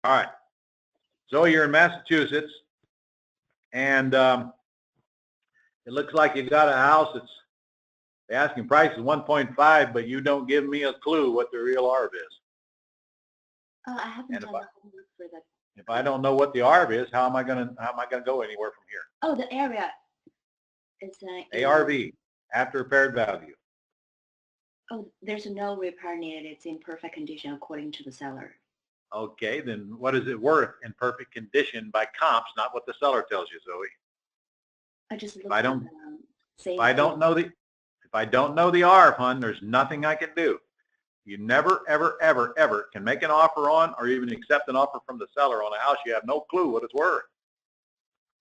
All right. Zoe, you're in Massachusetts, and it looks like you got a house that's the asking price is 1.5, but you don't give me a clue what the real ARV is. I haven't And done the homework for that. if I don't know what the ARV is, how am I gonna go anywhere from here? Oh, the area is ARV, after repaired value. Oh, there's no repair needed. It's in perfect condition according to the seller. Okay, then what is it worth in perfect condition by comps, not what the seller tells you, Zoe? I just looked If I don't, at if I don't know the ARV, hun, there's nothing I can do. You never, ever, ever, ever can make an offer on or even accept an offer from the seller on a house you have no clue what it's worth.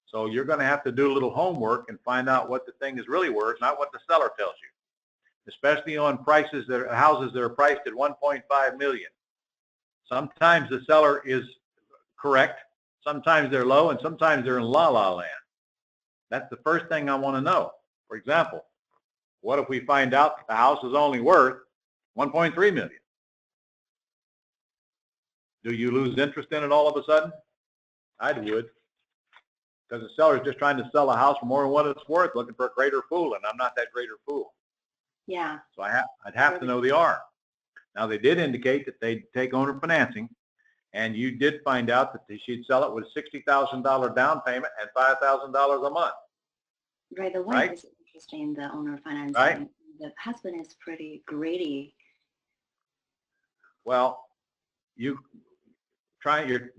So you're going to have to do a little homework and find out what the thing is really worth, not what the seller tells you. Especially on houses that are priced at 1.5 million. Sometimes the seller is correct, sometimes they're low, and sometimes they're in la-la land. That's the first thing I want to know. For example, what if we find out that the house is only worth 1.3 million? Do you lose interest in it all of a sudden? I would, because the seller is just trying to sell a house for more than what it's worth, looking for a greater fool, and I'm not that greater fool. Yeah. So I'd have to know the ARV. Now, they did indicate that they'd take owner financing, and you did find out that she'd sell it with a $60,000 down payment and $5,000 a month. Right. The wife is interested in the owner financing. Right. The husband is pretty greedy. Well, don't try to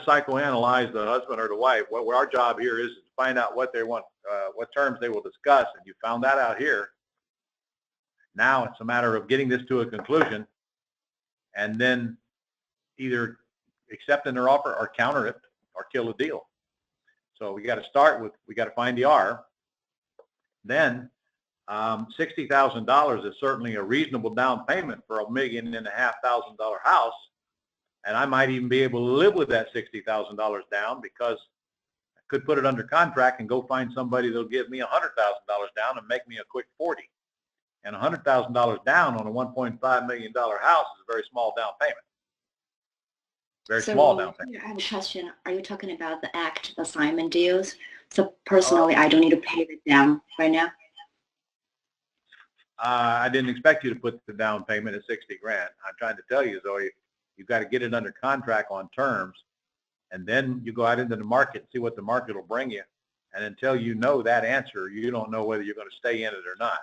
psychoanalyze the husband or the wife. What our job here is to find out what they want, what terms they will discuss, and you found that out here. Now it's a matter of getting this to a conclusion and then either accepting their offer or counter it or kill the deal. So we got to start with, we got to find the ARV. Then $60,000 is certainly a reasonable down payment for $1.5 million house. And I might even be able to live with that $60,000 down because I could put it under contract and go find somebody that'll give me $100,000 down and make me a quick 40. And $100,000 down on a $1.5 million house is a very small down payment. Very small down payment. I have a question. Are you talking about the ACT assignment deals? So personally, I don't need to pay it down right now. I didn't expect you to put the down payment at 60 grand. I'm trying to tell you, Zoe, you've got to get it under contract on terms, and then you go out into the market and see what the market will bring you. And until you know that answer, you don't know whether you're going to stay in it or not.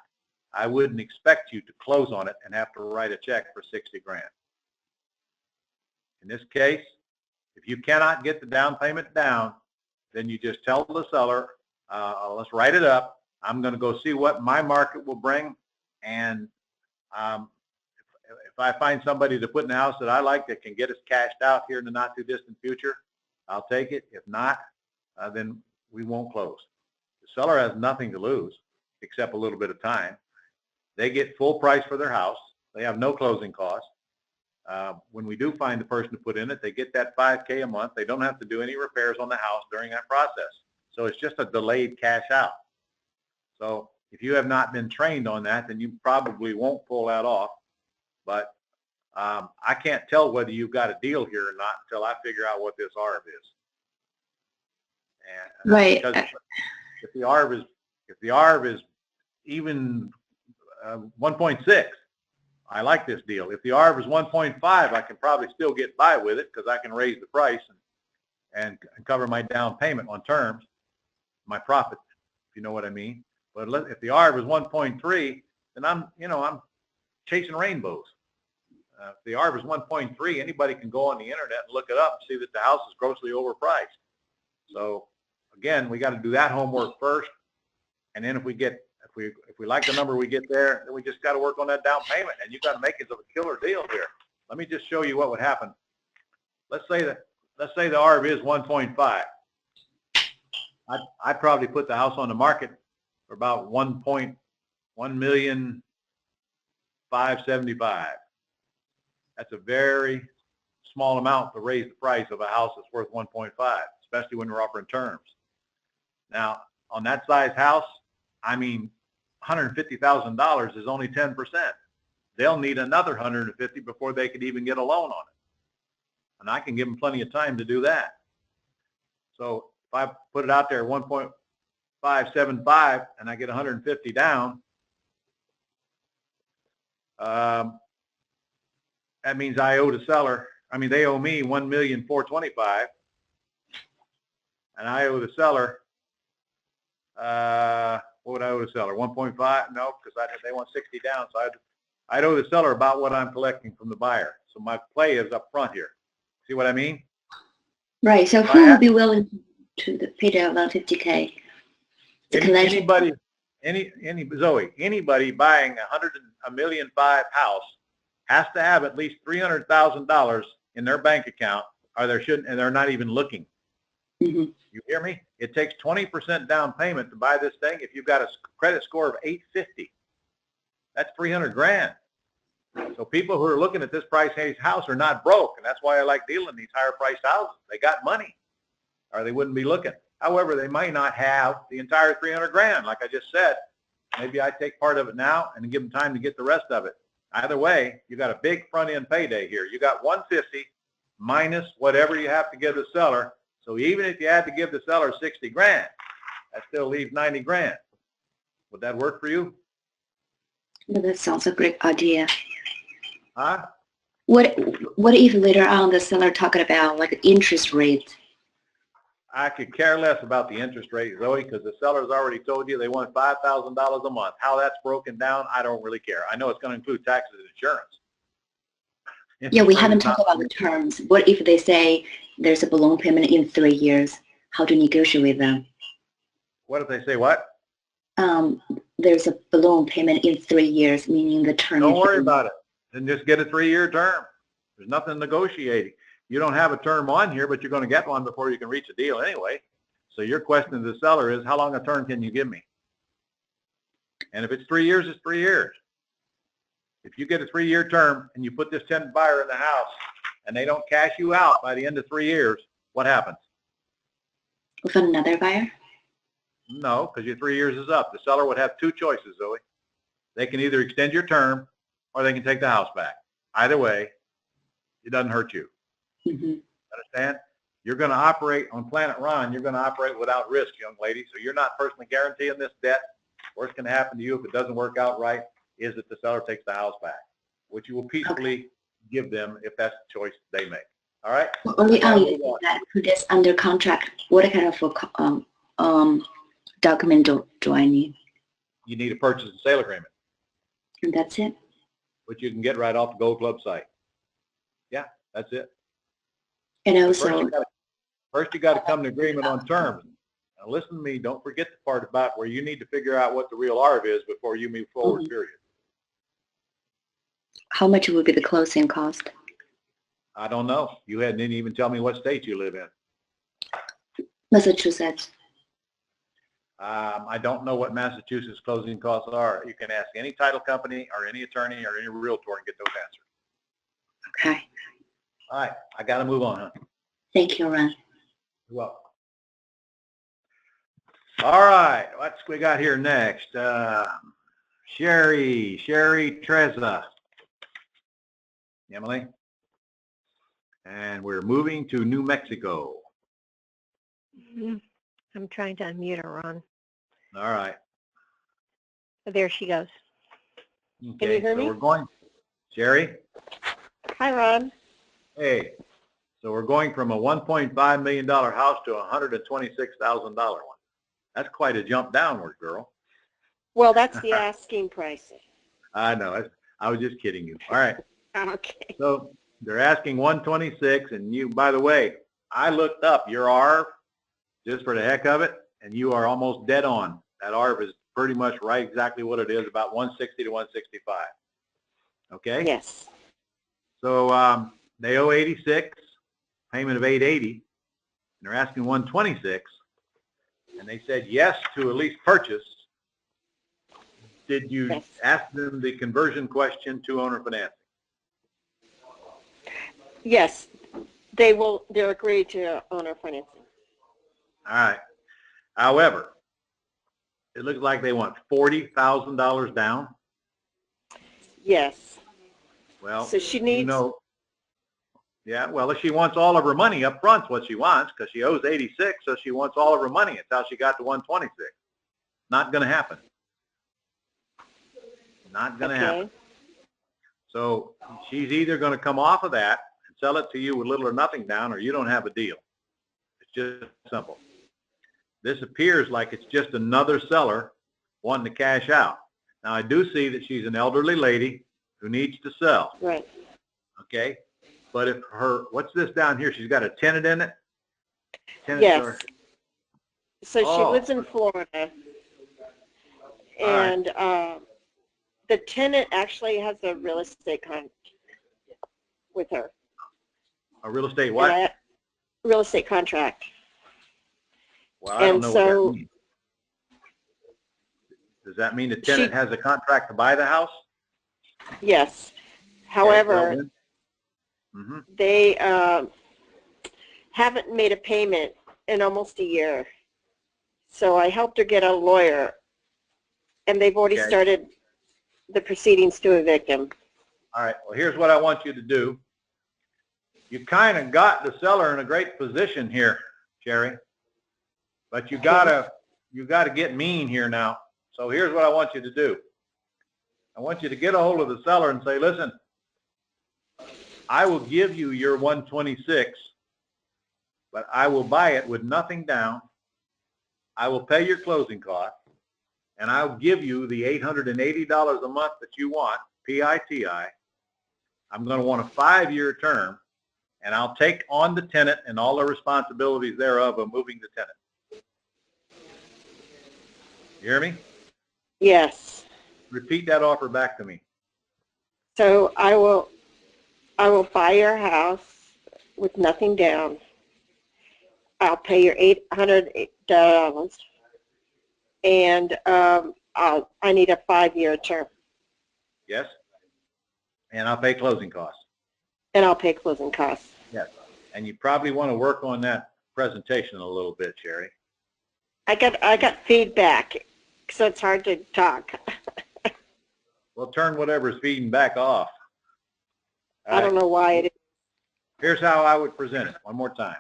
I wouldn't expect you to close on it and have to write a check for 60 grand. In this case, if you cannot get the down payment down, then you just tell the seller, let's write it up. I'm going to go see what my market will bring. And if I find somebody to put in the house that I like that can get us cashed out here in the not too distant future, I'll take it. If not, then we won't close. The seller has nothing to lose except a little bit of time. They get full price for their house. They have no closing costs. When we do find the person to put in it, they get that $5K a month. They don't have to do any repairs on the house during that process. So it's just a delayed cash out. So if you have not been trained on that, then you probably won't pull that off. But I can't tell whether you've got a deal here or not until I figure out what this ARV is. And right. Because if the ARV is even 1.6, I like this deal. If the ARV is 1.5, I can probably still get by with it because I can raise the price and cover my down payment on terms, my profit, if you know what I mean. But if the ARV is 1.3, then I'm chasing rainbows. If the ARV is 1.3, anybody can go on the internet and look it up and see that the house is grossly overpriced. So again, we got to do that homework first, and then if we like the number we get there, then we just got to work on that down payment, and you got to make it a killer deal here. Let me just show you what would happen. Let's say the ARV is 1.5. I'd probably put the house on the market for about 1,575,000. That's a very small amount to raise the price of a house that's worth 1.5, especially when we're offering terms. Now, on that size house, I mean, $150,000 is only 10%. They'll need another 150 before they could even get a loan on it. and I can give them plenty of time to do that. So if I put it out there at 1.575 and I get 150 down, that means I owe the seller, they owe me 1,425,000, and I owe the seller, what would I owe the seller? 1.5? No, because they want 60 down, so I'd owe the seller about what I'm collecting from the buyer. So my play is up front here. See what I mean? Right. So who would be willing to pay the 150K? Anybody, Zoe, anybody buying $1.5 million house has to have at least $300,000 in their bank account, or and they're not even looking. Mm-hmm. You hear me? It takes 20% down payment to buy this thing. If you've got a credit score of 850, that's 300 grand. So people who are looking at this price house are not broke, and that's why I like dealing these higher priced houses. They got money, or they wouldn't be looking. However, they might not have the entire 300 grand, like I just said. Maybe I take part of it now and give them time to get the rest of it. Either way, you got a big front end payday here. You got 150 minus whatever you have to give the seller. So even if you had to give the seller 60 grand, that still leaves 90 grand. Would that work for you? Well, that sounds a great idea. Huh? What if later on the seller talking about like interest rate? I could care less about the interest rate, Zoe, because the seller's already told you they want $5,000 a month. How that's broken down, I don't really care. I know it's going to include taxes and insurance. Yeah, we haven't talked about the terms. What if they say there's a balloon payment in 3 years? How to negotiate with them? What if they say what? There's a balloon payment in 3 years, meaning the term. Don't worry about it. Then just get a 3-year term. There's nothing negotiating. You don't have a term on here, but you're going to get one before you can reach a deal anyway. So your question to the seller is, how long a term can you give me? And if it's 3 years, it's 3 years. If you get a 3-year term and you put this tenant buyer in the house and they don't cash you out by the end of 3 years, what happens? With another buyer? No, because your 3 years is up. The seller would have two choices, Zoe. They can either extend your term or they can take the house back. Either way, it doesn't hurt you. Mm-hmm. Understand? You're going to operate on Planet Ron. You're going to operate without risk, young lady. So you're not personally guaranteeing this debt. Worst can happen to you if it doesn't work out right is that the seller takes the house back, which you will peacefully give them if that's the choice they make. All right? Well, only that put this under contract. What kind of document do I need? You need a purchase and sale agreement. And that's it? Which you can get right off the Gold Club site. Yeah, that's it. And also, first you got to come to agreement on terms. Now listen to me, don't forget the part about where you need to figure out what the real ARV is before you move forward, period. How much would be the closing cost? I don't know. You didn't even tell me what state you live in. Massachusetts. I don't know what Massachusetts closing costs are. You can ask any title company or any attorney or any realtor and get those answers. Okay. All right. I got to move on, huh? Thank you, Ron. You're welcome. All right. What's we got here next? Sherry Treza. Emily. And we're moving to New Mexico. I'm trying to unmute her, Ron. All right. There she goes. Okay, Can you hear me? We're going. Sherry? Hi, Ron. Hey. So we're going from a $1.5 million house to a $126,000 one. That's quite a jump downward, girl. Well, that's the asking price. I know. I was just kidding you. All right. Okay. So they're asking 126, and you, by the way, I looked up your ARV just for the heck of it, and you are almost dead on. That ARV is pretty much right exactly what it is, about 160 to 165. Okay? Yes. So they owe 86, payment of 880, and they're asking 126, and they said yes to a lease purchase. Did you ask them the conversion question to owner financing? Yes, they're agreed to owner financing. All right. However, it looks like they want $40,000 down. Yes. Well, so she needs. Yeah, well, if she wants all of her money up front's what she wants, because she owes 86, so she wants all of her money. It's how she got to 126. Not going to happen. Not going to happen. So she's either going to come off of that and sell it to you with little or nothing down, or you don't have a deal. It's just simple. This appears like it's just another seller wanting to cash out. Now, I do see that she's an elderly lady who needs to sell. Right. Okay? But if what's this down here? She's got a tenant in it? Tenant Yes. So she Oh. lives in Florida. And the tenant actually has a real estate contract with her. A real estate what? Real estate contract. Well, I don't know what so- that means. Does that mean the tenant has a contract to buy the house? Yes. However, Mm-hmm. they haven't made a payment in almost a year. So I helped her get a lawyer, and they've already Okay. started the proceedings to evict him. All right. Well, here's what I want you to do. You kind of got the seller in a great position here, Sherry. But you gotta get mean here now. So here's what I want you to do. I want you to get a hold of the seller and say, listen, I will give you your 126, but I will buy it with nothing down. I will pay your closing costs, and I'll give you the $880 a month that you want, PITI. I'm going to want a 5-year term, and I'll take on the tenant and all the responsibilities thereof of moving the tenant. You hear me? Yes. Repeat that offer back to me. So I will buy your house with nothing down. I'll pay your $800, and I need a 5-year term. Yes? And I'll pay closing costs. And I'll pay closing costs. Yes. And you probably want to work on that presentation a little bit, Sherry. I got feedback, so it's hard to talk. Well, turn whatever's feeding back off. I don't know why it is. Here's how I would present it one more time.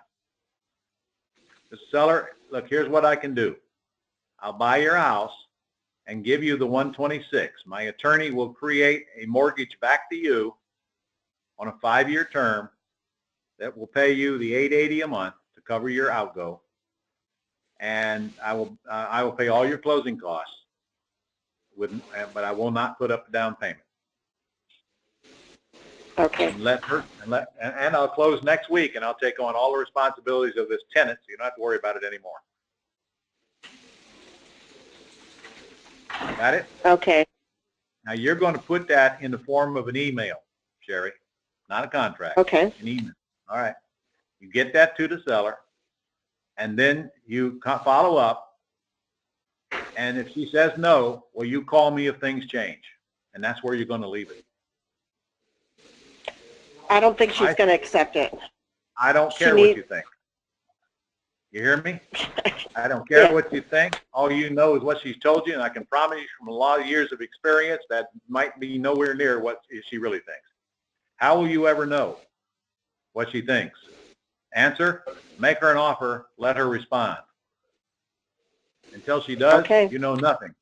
The seller, look, here's what I can do. I'll buy your house and give you the 126. My attorney will create a mortgage back to you on a 5-year term that will pay you the $880 a month to cover your outgo. And I will pay all your closing costs, but I will not put up a down payment. Okay. And I'll close next week, and I'll take on all the responsibilities of this tenant, so you don't have to worry about it anymore. Got it? Okay. Now you're going to put that in the form of an email, Sherry, not a contract. Okay. An email. All right. You get that to the seller, and then you follow up. And if she says no, well, you call me if things change, and that's where you're going to leave it. I don't think she's going to accept it. I don't care what you think. You hear me? I don't care what you think. All you know is what she's told you, and I can promise you from a lot of years of experience that might be nowhere near what she really thinks. How will you ever know what she thinks? Answer, make her an offer, let her respond. Until she does, you know nothing.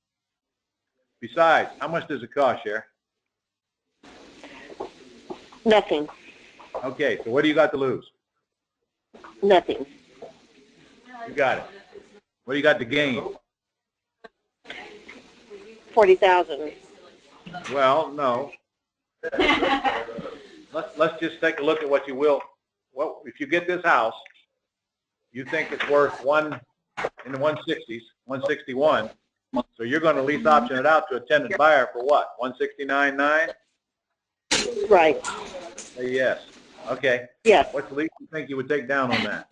Besides, how much does it cost, Sherry? Nothing. Okay, so what do you got to lose? Nothing. You got it. What do you got to gain? $40,000. Well, no. Let's just take a look at what you will. Well, if you get this house, you think it's worth in the 160s, 161. So you're going to lease option it out to a tenant buyer for what? 169.9? Right. Say yes. Okay. Yes. What's the least you think you would take down on that?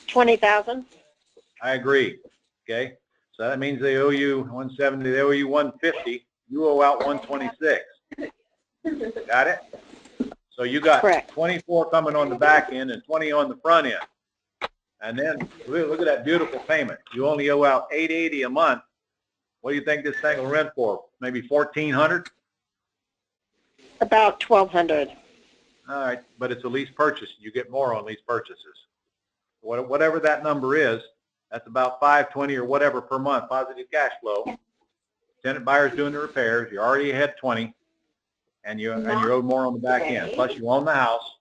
20,000. I agree. Okay. So that means they owe you 170. They owe you 150. You owe out 126. Got it? So you got 24 coming on the back end and 20 on the front end. And then look at that beautiful payment. You only owe out $880 a month. What do you think this thing will rent for? Maybe $1,400? About 1,200. All right, but it's a lease purchase. You get more on lease purchases. Whatever that number is, that's about $520 or whatever per month, positive cash flow. Tenant buyer's doing the repairs. You already had 20, and you're owed more on the back end. Plus, you own the house.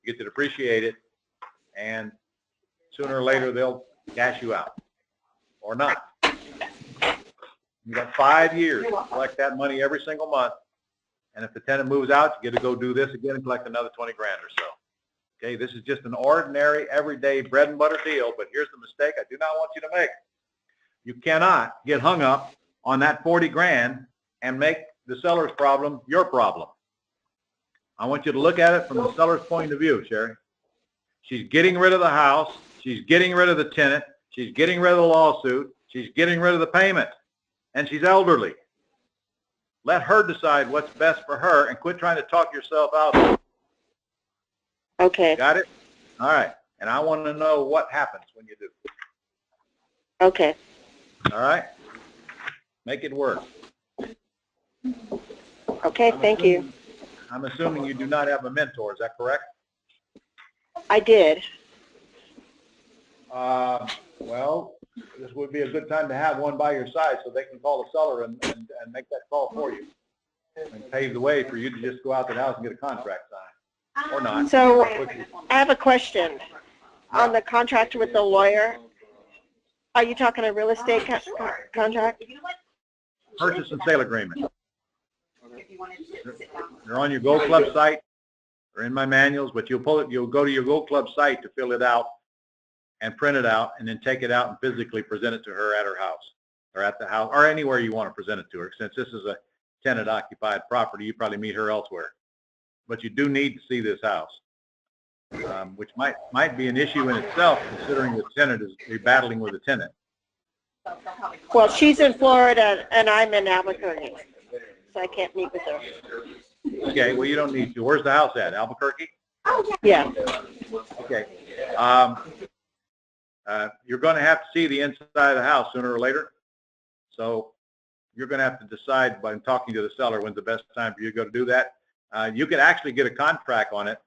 You get to depreciate it, and sooner or later they'll cash you out, or not. You got 5 years to collect that money every single month. And if the tenant moves out, you get to go do this again and collect another 20 grand or so. Okay, this is just an ordinary, everyday bread and butter deal, but here's the mistake I do not want you to make. You cannot get hung up on that 40 grand and make the seller's problem your problem. I want you to look at it from the seller's point of view, Sherry. She's getting rid of the house. She's getting rid of the tenant. She's getting rid of the lawsuit. She's getting rid of the payment. And she's elderly. Let her decide what's best for her and quit trying to talk yourself out. Okay. Got it? All right. And I want to know what happens when you do. Okay. All right? Make it work. Okay, thank you. I'm assuming you do not have a mentor. Is that correct? I did. Well, this would be a good time to have one by your side so they can call the seller and make that call for you and pave the way for you to just go out to the house and get a contract signed, or not. So I have a question on the contract with the lawyer. Are you talking a real estate contract? Purchase and sale agreement. They're on your Gold Club site. They're in my manuals, but you'll go to your Gold Club site to fill it out and print it out, and then take it out and physically present it to her at her house, or at the house, or anywhere you want to present it to her. Since this is a tenant-occupied property, you probably meet her elsewhere. But you do need to see this house, which might be an issue in itself, considering the tenant is battling with the tenant. Well, she's in Florida and I'm in Albuquerque, so I can't meet with her. Okay, well, you don't need to. Where's the house at? Albuquerque? Yeah. Okay. You're going to have to see the inside of the house sooner or later. So you're going to have to decide by talking to the seller when's the best time for you to go to do that. You could actually get a contract on it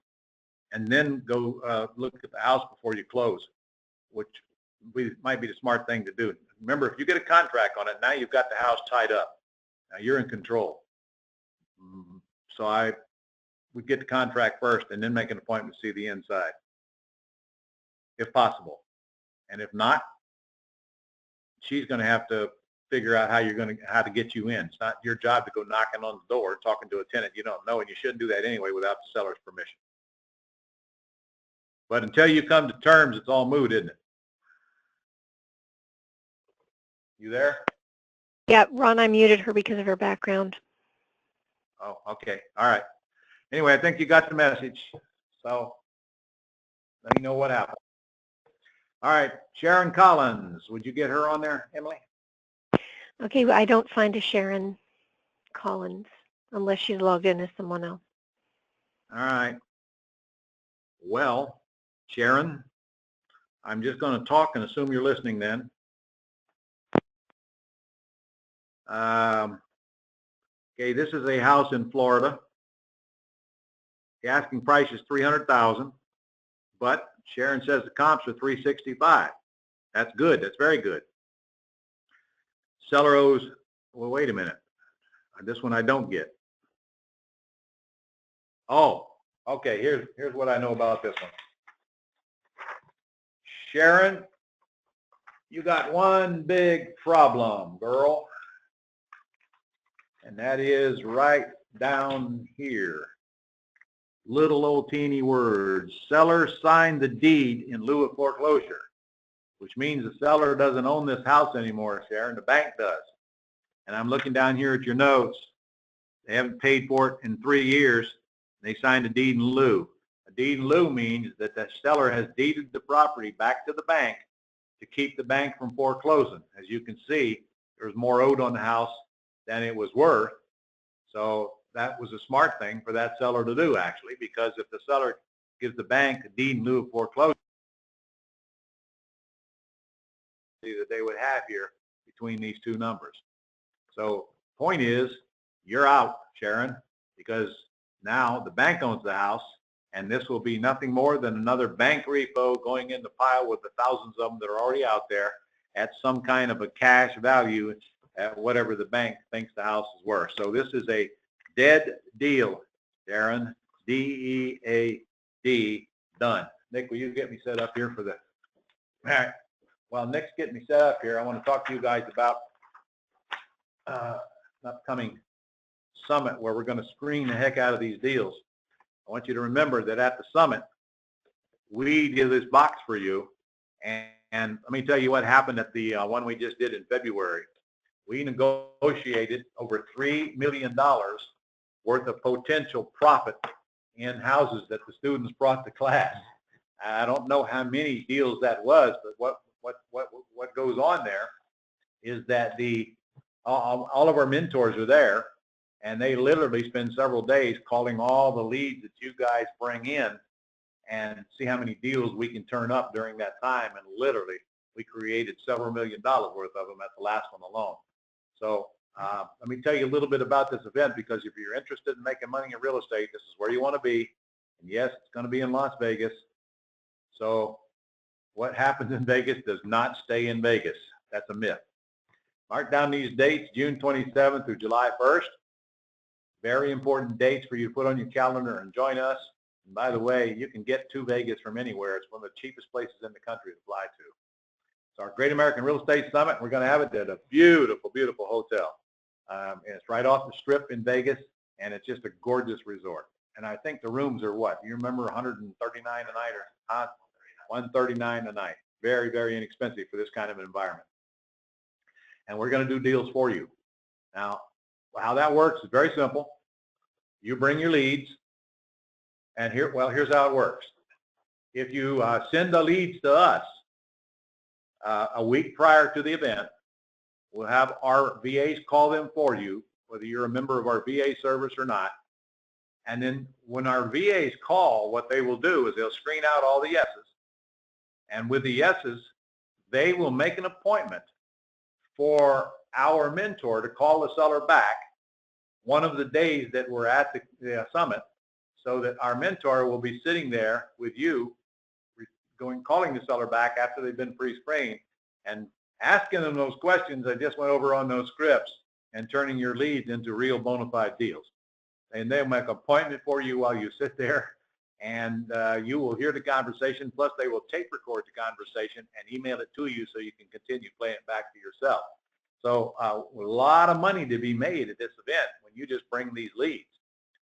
and then go look at the house before you close, which might be the smart thing to do. Remember, if you get a contract on it, now you've got the house tied up. Now you're in control. So I would get the contract first and then make an appointment to see the inside, if possible. And if not, she's going to have to figure out how to get you in. It's not your job to go knocking on the door, talking to a tenant you don't know, and you shouldn't do that anyway without the seller's permission. But until you come to terms, it's all moot, isn't it? You there? Yeah, Ron, I muted her because of her background. Oh, okay. All right. Anyway, I think you got the message. So let me know what happened. All right. Sharon Collins, would you get her on there, Emily? Okay, I don't find a Sharon Collins unless she's logged in as someone else. All right. Well, Sharon, I'm just going to talk and assume you're listening then. Okay, this is a house in Florida. The asking price is $300,000, but Sharon says the comps are $365,000. That's good. That's very good. Seller owes. Well, wait a minute. This one I don't get. Oh, okay. Here's what I know about this one. Sharon, you got one big problem, girl. And that is right down here. Little old teeny words. Seller signed the deed in lieu of foreclosure, which means the seller doesn't own this house anymore, Sharon. The bank does. And I'm looking down here at your notes. They haven't paid for it in 3 years. They signed a deed in lieu. A deed in lieu means that the seller has deeded the property back to the bank to keep the bank from foreclosing. As you can see, there's more owed on the house than it was worth. So that was a smart thing for that seller to do, actually, because if the seller gives the bank a deed in lieu of foreclosure, that they would have here between these two numbers. So point is, you're out, Sharon, because Now the bank owns the house, and this will be nothing more than another bank repo going in the pile with the thousands of them that are already out there at some kind of a cash value at whatever the bank thinks the house is worth. So this is a dead deal, Darren, D-E-A-D, done. Nick, will you get me set up here for the, all right. While Nick's getting me set up here, I want to talk to you guys about an upcoming summit where we're going to screen the heck out of these deals. I want you to remember that at the summit, we did this box for you, and let me tell you what happened at the one we just did in February. We negotiated over $3 million worth of potential profit in houses that the students brought to class. I don't know how many deals that was, but what goes on there is that all of our mentors are there, and they literally spend several days calling all the leads that you guys bring in and see how many deals we can turn up during that time. And literally, we created several $1 million worth of them at the last one alone. So let me tell you a little bit about this event, because if you're interested in making money in real estate, this is where you want to be. And yes, it's going to be in Las Vegas. So what happens in Vegas does not stay in Vegas. That's a myth. Mark down these dates, June 27th through July 1st. Very important dates for you to put on your calendar and join us. And by the way, you can get to Vegas from anywhere. It's one of the cheapest places in the country to fly to. It's our Great American Real Estate Summit. We're going to have it at a beautiful, beautiful hotel. And it's right off the Strip in Vegas, and it's just a gorgeous resort. And I think the rooms are what? You remember $139 a night or $139 a night. Very, very inexpensive for this kind of an environment. And we're going to do deals for you. Now, how that works is very simple. You bring your leads, and here's how it works. If you send the leads to us a week prior to the event, we'll have our VAs call them for you, whether you're a member of our VA service or not. And then when our VAs call, what they will do is they'll screen out all the yeses. And with the yeses, they will make an appointment for our mentor to call the seller back one of the days that we're at the summit, so that our mentor will be sitting there with you, calling the seller back after they've been pre-screened and asking them those questions I just went over on those scripts, and turning your leads into real bona fide deals. And they'll make an appointment for you while you sit there, and you will hear the conversation. Plus, they will tape record the conversation and email it to you so you can continue playing it back to yourself. So a lot of money to be made at this event when you just bring these leads.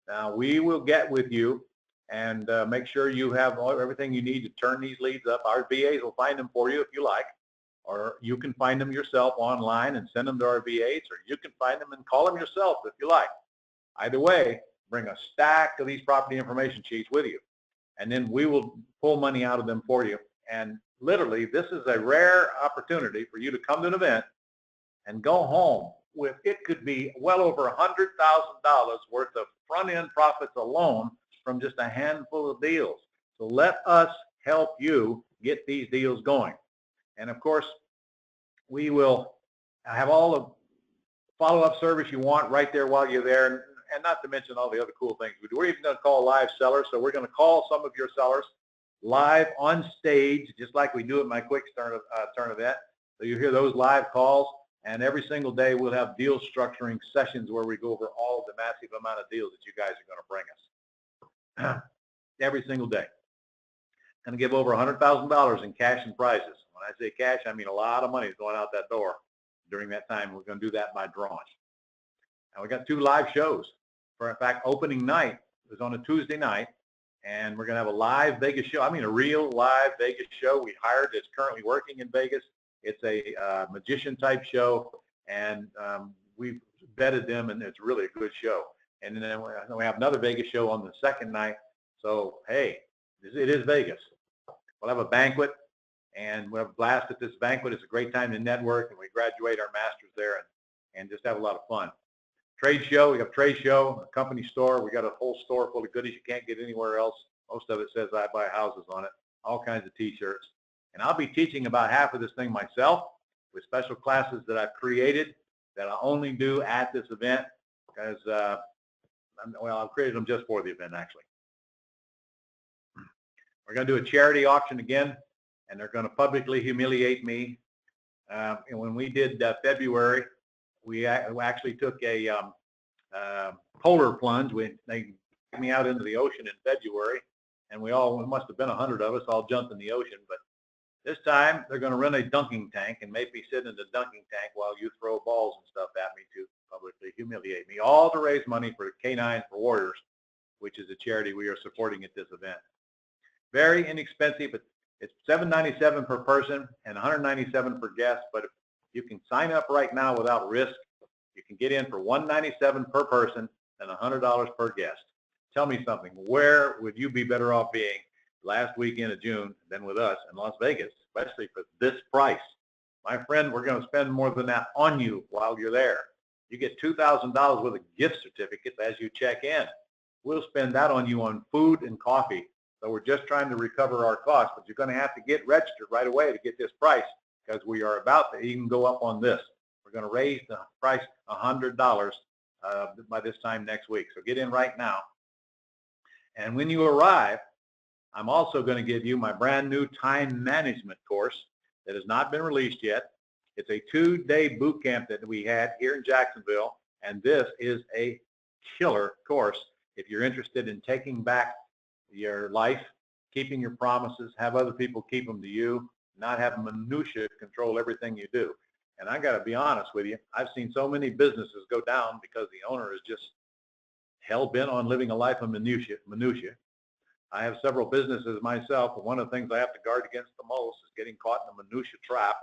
Now, we will get with you and make sure you have everything you need to turn these leads up. Our VAs will find them for you if you like, or you can find them yourself online and send them to our VAs, or you can find them and call them yourself if you like. Either way, bring a stack of these property information sheets with you, and then we will pull money out of them for you. And literally, this is a rare opportunity for you to come to an event and go home with, it could be well over $100,000 worth of front-end profits alone from just a handful of deals. So let us help you get these deals going. And of course, we will have all the follow-up service you want right there while you're there, and not to mention all the other cool things we do. We're even going to call live sellers. So we're going to call some of your sellers live on stage, just like we do at my Quick Turn event. So you hear those live calls. And every single day we'll have deal structuring sessions where we go over all the massive amount of deals that you guys are going to bring us. Every single day. Going to give over $100,000 in cash and prizes. When I say cash, I mean a lot of money is going out that door during that time. We're going to do that by drawing. And we got 2 live shows. In fact, opening night is on a Tuesday night, and we're going to have a live Vegas show. I mean, a real live Vegas show. We hired that's currently working in Vegas. It's a magician type show, and we've vetted them, and it's really a good show. And then we have another Vegas show on the second night. So, hey, it is Vegas. We'll have a banquet, and we'll have a blast at this banquet. It's a great time to network, and we graduate our masters there and just have a lot of fun. Trade show, we have a trade show, a company store. We got a whole store full of goodies you can't get anywhere else. Most of it says I buy houses on it, all kinds of T-shirts. And I'll be teaching about half of this thing myself with special classes that I've created that I only do at this event, because Well, I've created them just for the event, actually. We're going to do a charity auction again, and they're going to publicly humiliate me. And when we did February, we actually took a polar plunge. They took me out into the ocean in February, and we must have been 100 of us all jumped in the ocean. But this time, they're going to run a dunking tank and make me sit in the dunking tank while you throw balls and stuff at me to publicly humiliate me, all to raise money for K9 for Warriors, which is a charity we are supporting at this event. Very inexpensive. It's $797 per person and $197 per guest, but if you can sign up right now without risk, you can get in for $197 per person and $100 per guest. Tell me something. Where would you be better off being last weekend of June than with us in Las Vegas, especially for this price? My friend, we're going to spend more than that on you while you're there. You get $2,000 worth of gift certificates as you check in. We'll spend that on you on food and coffee. So we're just trying to recover our costs, but you're going to have to get registered right away to get this price, because we are about to even go up on this. We're going to raise the price $100 by this time next week. So get in right now. And when you arrive, I'm also going to give you my brand new time management course that has not been released yet. It's a 2-day boot camp that we had here in Jacksonville, and this is a killer course if you're interested in taking back your life, keeping your promises, have other people keep them to you, not have minutia control everything you do. And I got to be honest with you, I've seen so many businesses go down because the owner is just hell-bent on living a life of minutia. I have several businesses myself, but one of the things I have to guard against the most is getting caught in a minutia trap.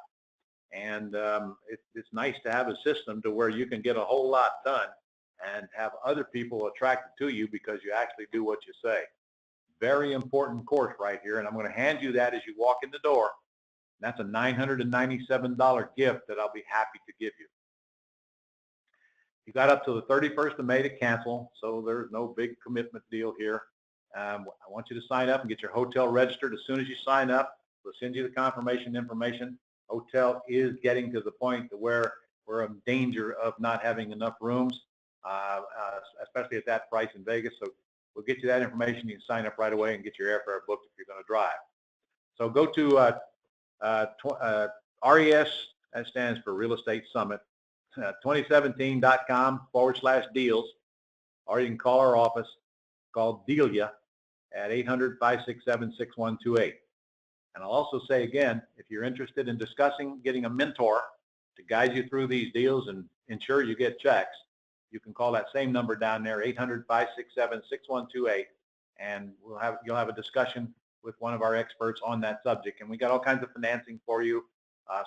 And it's nice to have a system to where you can get a whole lot done and have other people attracted to you because you actually do what you say. Very important course right here, and I'm going to hand you that as you walk in the door. That's a $997 gift that I'll be happy to give you. You got up to the 31st of May to cancel, so there's no big commitment deal here. I want you to sign up and get your hotel registered. As soon as you sign up, we'll send you the confirmation information. Hotel is getting to the point to where we're in danger of not having enough rooms, especially at that price in Vegas. So we'll get you that information. You can sign up right away and get your airfare booked if you're going to drive. So go to RES, that stands for Real Estate Summit, 2017.com/deals, or you can call our office called Delia at 800-567-6128. And I'll also say again, if you're interested in discussing getting a mentor to guide you through these deals and ensure you get checks, you can call that same number down there, 800-567-6128, and you'll have a discussion with one of our experts on that subject. And we got all kinds of financing for you,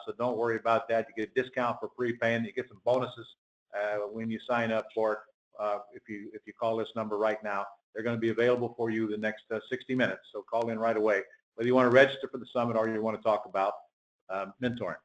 so don't worry about that. You get a discount for prepaying. You get some bonuses when you sign up for it. If you call this number right now, they're going to be available for you the next 60 minutes. So call in right away, whether you want to register for the summit or you want to talk about mentoring.